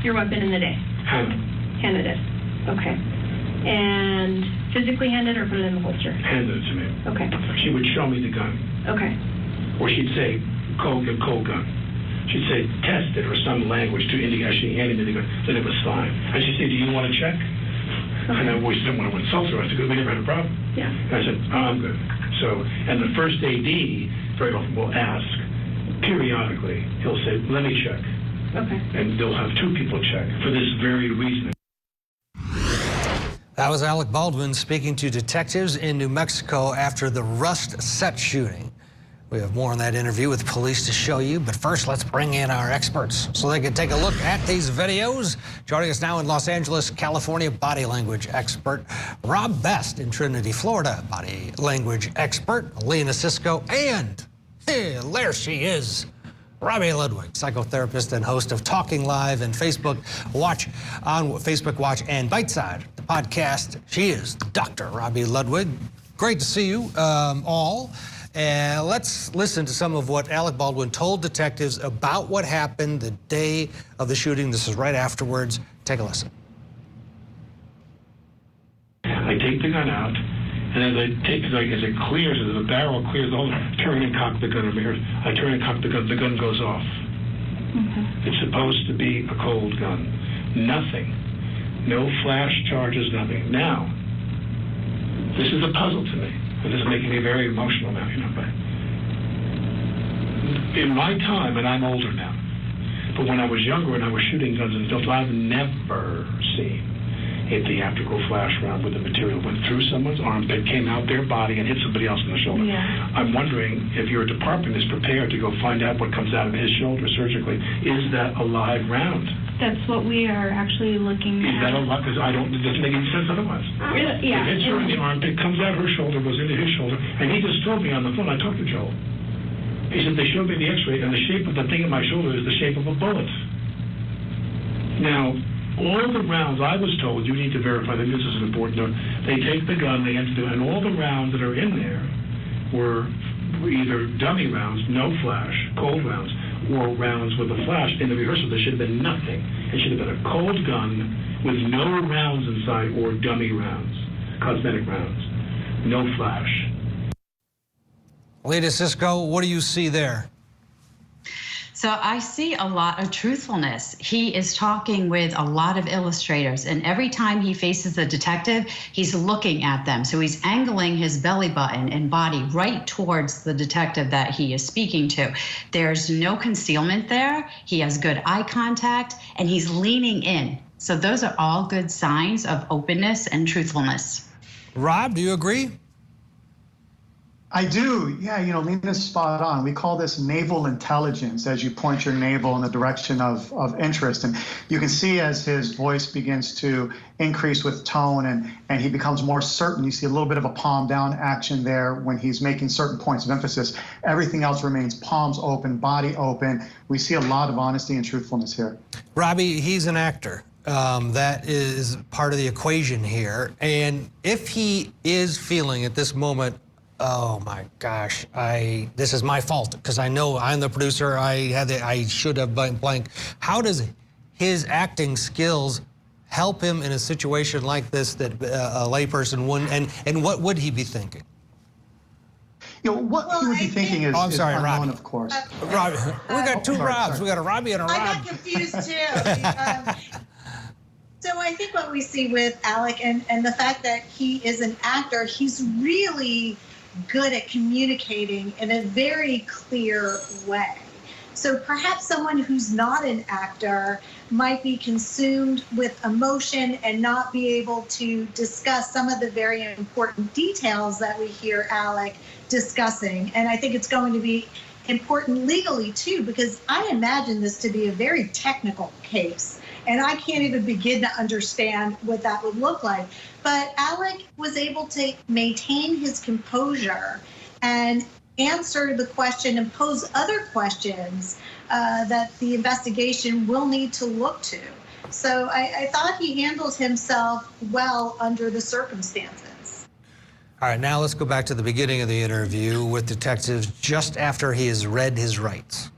your weapon in the day? Handed it. Okay. And physically handed or put it in the holster? Handed it to me. Okay. She would show me the gun. Okay. Or she'd say, cold gun. She'd say, test it, or some language to indicate she handed me the gun, that it was fine. And she'd say, do you want to check? Okay. And I always didn't want to insult her. I said, because we never had a problem. Yeah. And I said, oh, I'm good. So, and the first AD very often will ask, periodically, he'll say, let me check. Okay. And they'll have two people check for this very reason. That was Alec Baldwin speaking to detectives in New Mexico after the Rust Set shooting. We have more on that interview with police to show you, but first let's bring in our experts so they can take a look at these videos. Joining us now in Los Angeles, California, body language expert Rob Best, in Trinity, Florida, body language expert Lena Cisco, and there she is, Robbie Ludwig, psychotherapist and host of Talking Live and Facebook Watch and Biteside, the podcast. She is Dr. Robbie Ludwig. Great to see you all. And let's listen to some of what Alec Baldwin told detectives about what happened the day of the shooting. This is right afterwards. Take a listen. I take the gun out, and as it clears, as the barrel clears, I turn and cock the gun over here. I turn and cock the gun goes off. It's supposed to be a cold gun. Nothing. No flash charges, nothing. Now, this is a puzzle to me. And this is making me very emotional now, but in my time, and I'm older now, but when I was younger and I was shooting guns and stuff, I've never seen a theatrical flash round where the material went through someone's armpit, came out their body, and hit somebody else in the shoulder. Yeah. I'm wondering if your department is prepared to go find out what comes out of his shoulder surgically. Is that a live round? That's what we are actually looking at. Is that a lot? Because it doesn't make any sense otherwise. Yeah. It hits her in the armpit, comes out her shoulder, goes into his shoulder, and he just told me on the phone, I talked to Joel. He said, they showed me the x-ray, and the shape of the thing in my shoulder is the shape of a bullet. Now, all the rounds, I was told, you need to verify that this is important note, they take the gun, they enter and all the rounds that are in there were either dummy rounds, no flash, cold rounds, or rounds with a flash. In the rehearsal, there should have been nothing. It should have been a cold gun with no rounds inside or dummy rounds, cosmetic rounds, no flash. Lena Cisco, what do you see there? So I see a lot of truthfulness. He is talking with a lot of illustrators, and every time he faces a detective, he's looking at them. So he's angling his belly button and body right towards the detective that he is speaking to. There's no concealment there. He has good eye contact, and he's leaning in. So those are all good signs of openness and truthfulness. Rob, do you agree? I do. Yeah, Lena's spot on. We call this naval intelligence, as you point your navel in the direction of interest. And you can see as his voice begins to increase with tone and he becomes more certain. You see a little bit of a palm down action there when he's making certain points of emphasis. Everything else remains palms open, body open. We see a lot of honesty and truthfulness here. Robbie, he's an actor. That is part of the equation here. And if he is feeling at this moment, oh my gosh, this is my fault because I know I'm the producer. I should have blank. How does his acting skills help him in a situation like this that a layperson wouldn't? And what would he be thinking? What he would be thinking is, unknown, Robbie. of course. Robbie, we got two Robs. We got a Robbie and a Rob. I got confused too. So I think what we see with Alec and the fact that he is an actor, he's really good at communicating in a very clear way. So perhaps someone who's not an actor might be consumed with emotion and not be able to discuss some of the very important details that we hear Alec discussing. And I think it's going to be important legally too, because I imagine this to be a very technical case. And I can't even begin to understand what that would look like. But Alec was able to maintain his composure and answer the question and pose other questions that the investigation will need to look to. So I thought he handled himself well under the circumstances. All right, now let's go back to the beginning of the interview with detectives just after he has read his rights.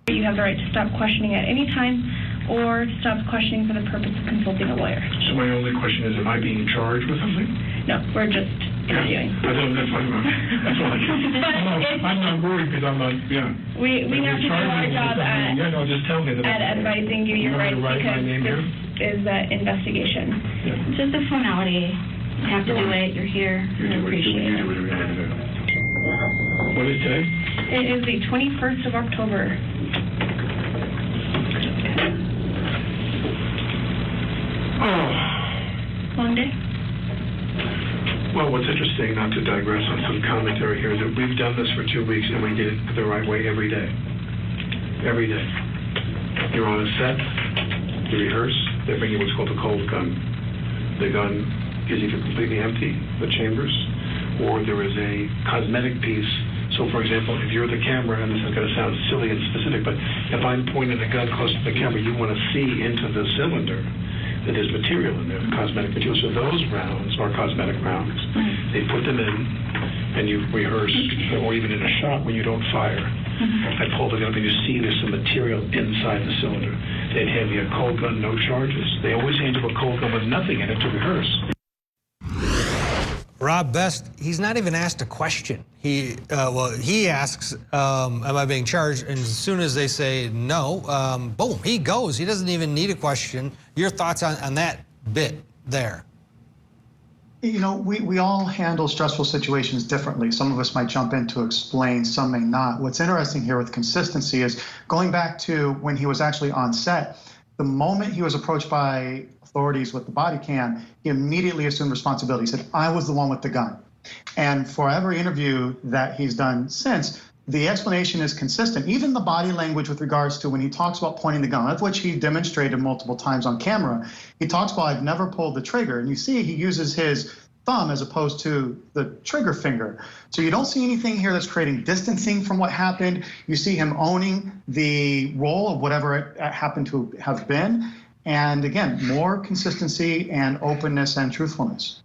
You have the right to stop questioning at any time or stop questioning for the purpose of consulting a lawyer. So my only question is, am I being charged with something? No, we're just interviewing. I don't, that's what I'm not worried because I'm not, yeah. We have to do our job at Yeah, no, just tell me that. advising you your rights because this is an investigation. Yeah. It's just a formality. You have to do it. You're here. We appreciate it. What is today? It is the 21st of October. Oh. Long day? Well, what's interesting, not to digress on some commentary here, is that we've done this for 2 weeks and we did it the right way every day. Every day. You're on a set, you rehearse, they bring you what's called a cold gun. The gun is either completely empty, the chambers, or there is a cosmetic piece. So, for example, if you're the camera, and this is going to sound silly and specific, but if I'm pointing the gun close to the camera, you want to see into the cylinder that there's material in there, cosmetic material. So those rounds are cosmetic rounds. They put them in, and you rehearse, or even in a shot when you don't fire. I pull the gun up, and you see there's some material inside the cylinder. They'd hand me a cold gun, no charges. They always hand you a cold gun with nothing in it to rehearse. Rob Best, he's not even asked a question. He asks, am I being charged? And as soon as they say no, boom, he goes. He doesn't even need a question. Your thoughts on that bit there? You know, we all handle stressful situations differently. Some of us might jump in to explain, some may not. What's interesting here with consistency is going back to when he was actually on set, the moment he was approached by authorities with the body cam, he immediately assumed responsibility. He said, I was the one with the gun. And for every interview that he's done since, the explanation is consistent. Even the body language with regards to when he talks about pointing the gun, of which he demonstrated multiple times on camera, he talks about, I've never pulled the trigger. And you see he uses his thumb as opposed to the trigger finger. So you don't see anything here that's creating distancing from what happened. You see him owning the role of whatever it happened to have been. And again, more consistency and openness and truthfulness.